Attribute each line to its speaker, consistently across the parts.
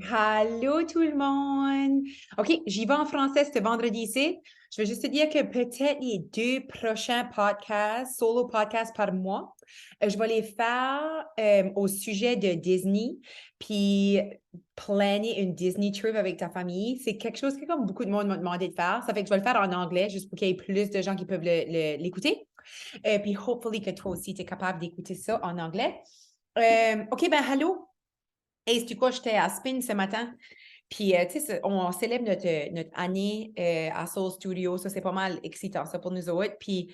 Speaker 1: Allô tout le monde! OK, j'y vais en français ce vendredi-ci. Je vais juste te dire que peut-être les 2 prochains podcasts, solo podcasts par mois, je vais les faire, au sujet de Disney, puis planer une Disney trip avec ta famille. C'est quelque chose que comme beaucoup de monde m'a demandé de faire. Ça fait que je vais le faire en anglais juste pour qu'il y ait plus de gens qui peuvent l'écouter. Puis hopefully que toi aussi tu es capable d'écouter ça en anglais. OK, ben allô! Hey, c'est quoi, j'étais à Spin ce matin, puis tu sais, on célèbre notre année à Soul Studio, ça c'est pas mal excitant, ça pour nous autres. Puis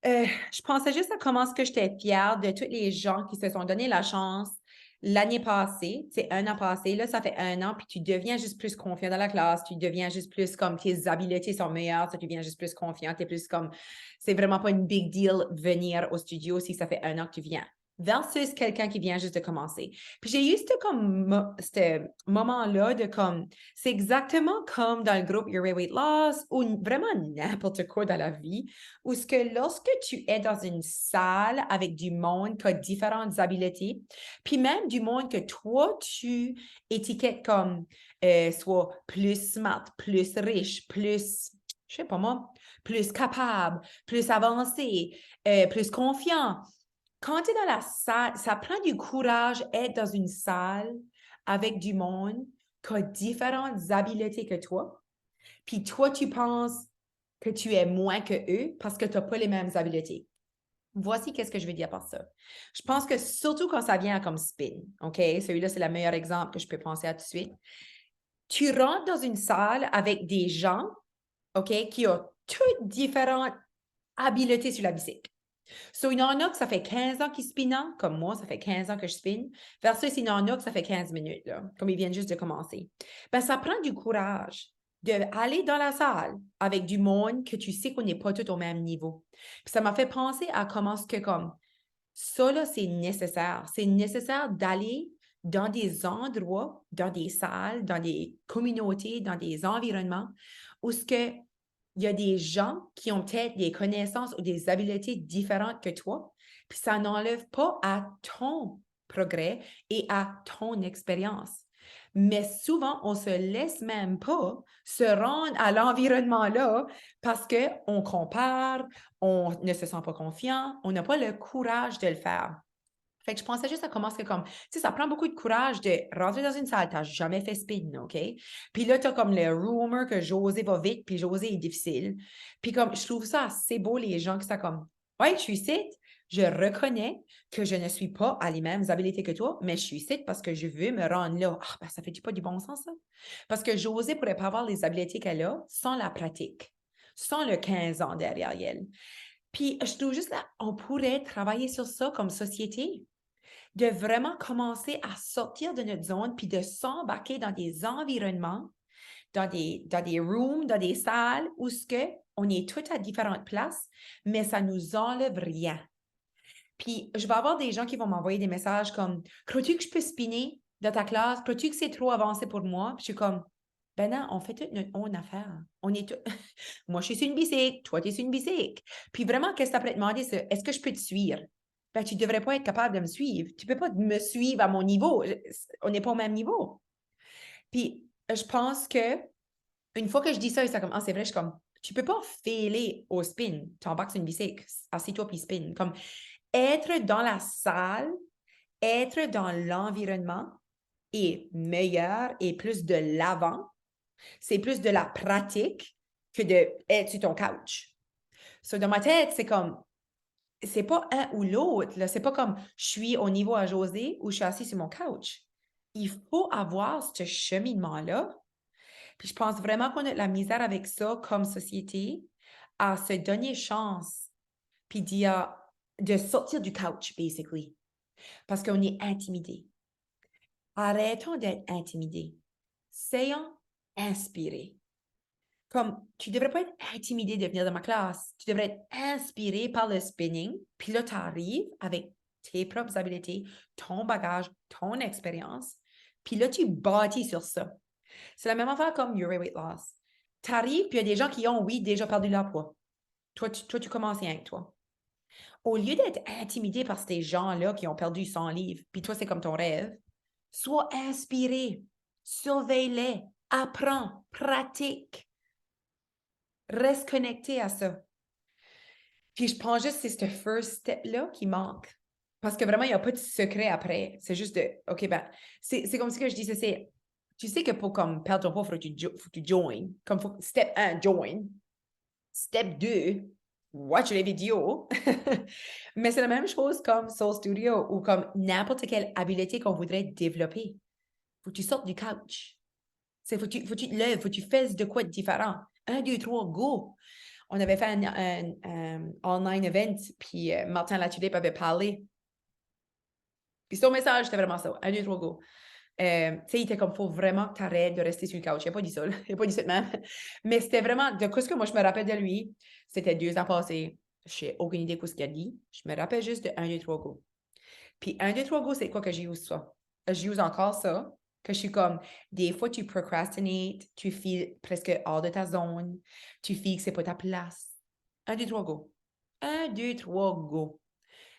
Speaker 1: je pensais juste à comment est-ce que j'étais fière de tous les gens qui se sont donné la chance l'année passée, tu sais, un an passé, là, ça fait un an, puis tu deviens juste plus confiant dans la classe, tu deviens juste plus comme tes habiletés sont meilleures, tu deviens juste plus confiant, t'es plus comme, c'est vraiment pas une big deal venir au studio si ça fait un an que tu viens. Versus quelqu'un qui vient juste de commencer. Puis j'ai eu ce moment-là de comme, c'est exactement comme dans le groupe Your Way Weight Loss ou vraiment n'importe quoi dans la vie, où ce que lorsque tu es dans une salle avec du monde qui a différentes habiletés, puis même du monde que toi, tu étiquettes comme soit plus smart, plus riche, plus, je sais pas moi, plus capable, plus avancé, plus confiant. Quand tu es dans la salle, ça prend du courage être dans une salle avec du monde qui a différentes habiletés que toi. Puis toi, tu penses que tu es moins que eux parce que tu n'as pas les mêmes habiletés. Voici qu'est-ce que je veux dire par ça. Je pense que surtout quand ça vient comme spin, OK? Celui-là, c'est le meilleur exemple que je peux penser à tout de suite. Tu rentres dans une salle avec des gens, OK, qui ont toutes différentes habiletés sur la bicycle. So, il y en a que ça fait 15 ans qu'ils spinent, comme moi, ça fait 15 ans que je spinne, versus il y en a que ça fait 15 minutes, là, comme ils viennent juste de commencer. Ben, ça prend du courage d'aller dans la salle avec du monde que tu sais qu'on n'est pas tous au même niveau. Puis ça m'a fait penser à comment ce que, comme, ça, là, c'est nécessaire. C'est nécessaire d'aller dans des endroits, dans des salles, dans des communautés, dans des environnements où ce que il y a des gens qui ont peut-être des connaissances ou des habiletés différentes que toi, puis ça n'enlève pas à ton progrès et à ton expérience. Mais souvent, on se laisse même pas se rendre à l'environnement-là parce qu'on compare, on ne se sent pas confiant, on n'a pas le courage de le faire. Fait que je pensais juste à comment c'est comme, tu sais, ça prend beaucoup de courage de rentrer dans une salle, tu n'as jamais fait spin, OK? Puis là, tu as comme le rumor que José va vite, puis José est difficile. Puis comme, je trouve ça assez beau, les gens qui sont comme, ouais, je suis ici, je reconnais que je ne suis pas à les mêmes habiletés que toi, mais je suis ici parce que je veux me rendre là. Ah, ben, ça fait pas du bon sens, ça? Parce que José pourrait pas avoir les habiletés qu'elle a sans la pratique, sans le 15 ans derrière elle. Puis je trouve juste là, on pourrait travailler sur ça comme société de vraiment commencer à sortir de notre zone puis de s'embarquer dans des environnements, dans des rooms, dans des salles où ce que on est tous à différentes places, mais ça nous enlève rien. Puis je vais avoir des gens qui vont m'envoyer des messages comme crois-tu que je peux spinner dans ta classe? Crois-tu que c'est trop avancé pour moi? Puis je suis comme ben non, on fait toute notre own affaire. On est Moi, je suis sur une bicycle, toi, tu es sur une bicycle. Puis vraiment, qu'est-ce que tu pourrais demander, c'est est-ce que je peux te suivre? Ben, tu ne devrais pas être capable de me suivre. Tu ne peux pas me suivre à mon niveau. On n'est pas au même niveau. Puis, je pense que une fois que je dis ça, ça comme, ah, c'est vrai, je suis comme, tu ne peux pas failer au spin. Tu embarques sur une bicycle, assieds-toi puis spin. Comme, être dans la salle, être dans l'environnement est meilleur et plus de l'avant. C'est plus de la pratique que de être sur ton couch. So, dans ma tête, c'est comme, c'est pas un ou l'autre, là. C'est pas comme je suis au niveau à José ou je suis assis sur mon couch. Il faut avoir ce cheminement-là. Puis je pense vraiment qu'on a de la misère avec ça comme société, à se donner chance, puis de sortir du couch, basically, parce qu'on est intimidé. Arrêtons d'être intimidés. Soyons inspirés. Comme, tu devrais pas être intimidé de venir dans ma classe. Tu devrais être inspiré par le spinning. Puis là, tu arrives avec tes propres habiletés, ton bagage, ton expérience. Puis là, tu bâtis sur ça. C'est la même affaire comme Your Weight Loss. Tu arrives, puis il y a des gens qui ont, oui, déjà perdu leur poids. Toi, tu commences rien avec toi. Au lieu d'être intimidé par ces gens-là qui ont perdu 100 livres, puis toi, c'est comme ton rêve, sois inspiré. Surveille-les, apprends, pratique, reste connecté à ça. Puis je pense juste que c'est ce first step-là qui manque. Parce que vraiment, il n'y a pas de secret après. C'est juste de, OK, ben, c'est comme ce que je dis, tu sais que pour comme perdre ton poids, il faut que tu join. Comme step 1, join. Step 2, watch les vidéos. Mais c'est la même chose comme Soul Studio ou comme n'importe quelle habileté qu'on voudrait développer. Faut que tu sortes du couch. Faut que tu te lèves, faut que tu fasses de quoi de différent. 1, 2, 3, go! On avait fait un online event, puis Martin Latulippe avait parlé. Puis son message, c'était vraiment ça. 1, 2, 3, go. Tu sais, il était comme, faut vraiment que tu arrêtes de rester sur le couch. Il n'a pas dit ça, là. Il n'a pas dit ça de même. Mais c'était vraiment, de ce que moi, je me rappelle de lui, c'était 2 ans passés. Je n'ai aucune idée de ce qu'il a dit. Je me rappelle juste de 1, 2, 3, go. Puis 1, 2, 3, go, c'est quoi que j'use ça? J'use encore ça, que je suis comme, des fois, tu procrastinates, tu files presque hors de ta zone, tu files que c'est pas ta place. 1, 2, 3, go. 1, 2, 3, go.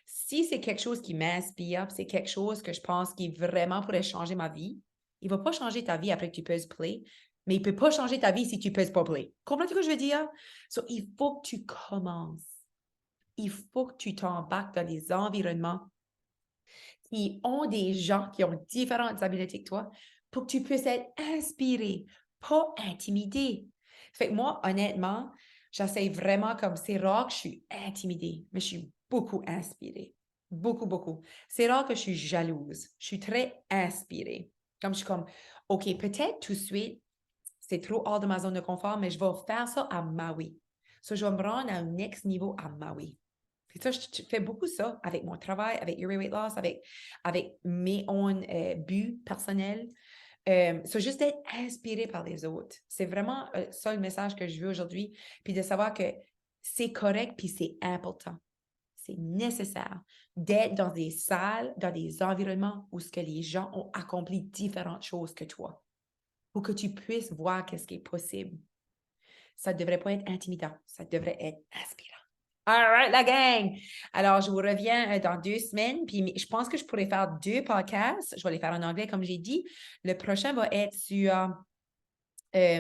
Speaker 1: Si c'est quelque chose qui m'inspire, c'est quelque chose que je pense qui vraiment pourrait changer ma vie, il ne va pas changer ta vie après que tu pèses play, mais il ne peut pas changer ta vie si tu pèses pas play. Comprends-tu ce que je veux dire? So, il faut que tu commences. Il faut que tu t'embarques dans des environnements qui ont des gens qui ont différentes habiletés que toi pour que tu puisses être inspiré, pas intimidé. Fait que moi, honnêtement, j'essaie vraiment comme c'est rare que je suis intimidée, mais je suis beaucoup inspirée. Beaucoup, beaucoup. C'est rare que je suis jalouse. Je suis très inspirée. Comme je suis comme, OK, peut-être tout de suite, c'est trop hors de ma zone de confort, mais je vais faire ça à Maui. So, je vais me rendre à un next niveau à Maui. Puis ça, je fais beaucoup ça avec mon travail, avec Your Weight Loss, avec mes own buts personnels. So, juste d'être inspiré par les autres. C'est vraiment ça le message que je veux aujourd'hui. Puis de savoir que c'est correct, puis c'est important. C'est nécessaire d'être dans des salles, dans des environnements où ce que les gens ont accompli différentes choses que toi, pour que tu puisses voir qu'est-ce qui est possible. Ça ne devrait pas être intimidant, ça devrait être inspirant. All right, la gang! Alors, je vous reviens dans 2 semaines, puis je pense que je pourrais faire 2 podcasts. Je vais les faire en anglais, comme j'ai dit. Le prochain va être sur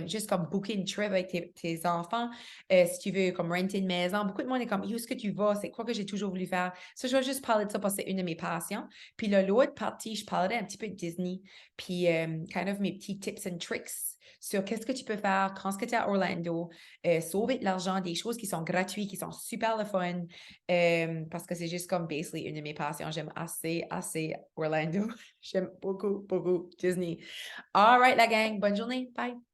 Speaker 1: juste comme booker une trip avec tes enfants. Si tu veux comme renter une maison, beaucoup de monde est comme, où est-ce que tu vas? C'est quoi que j'ai toujours voulu faire? Ça, je vais juste parler de ça parce que c'est une de mes passions. Puis là, l'autre partie, je parlerai un petit peu de Disney, puis kind of mes petits tips and tricks sur qu'est-ce que tu peux faire quand tu es à Orlando, sauver de l'argent, des choses qui sont gratuites, qui sont super le fun, parce que c'est juste comme basically une de mes passions. J'aime assez Orlando. J'aime beaucoup, beaucoup Disney. All right, la gang. Bonne journée. Bye.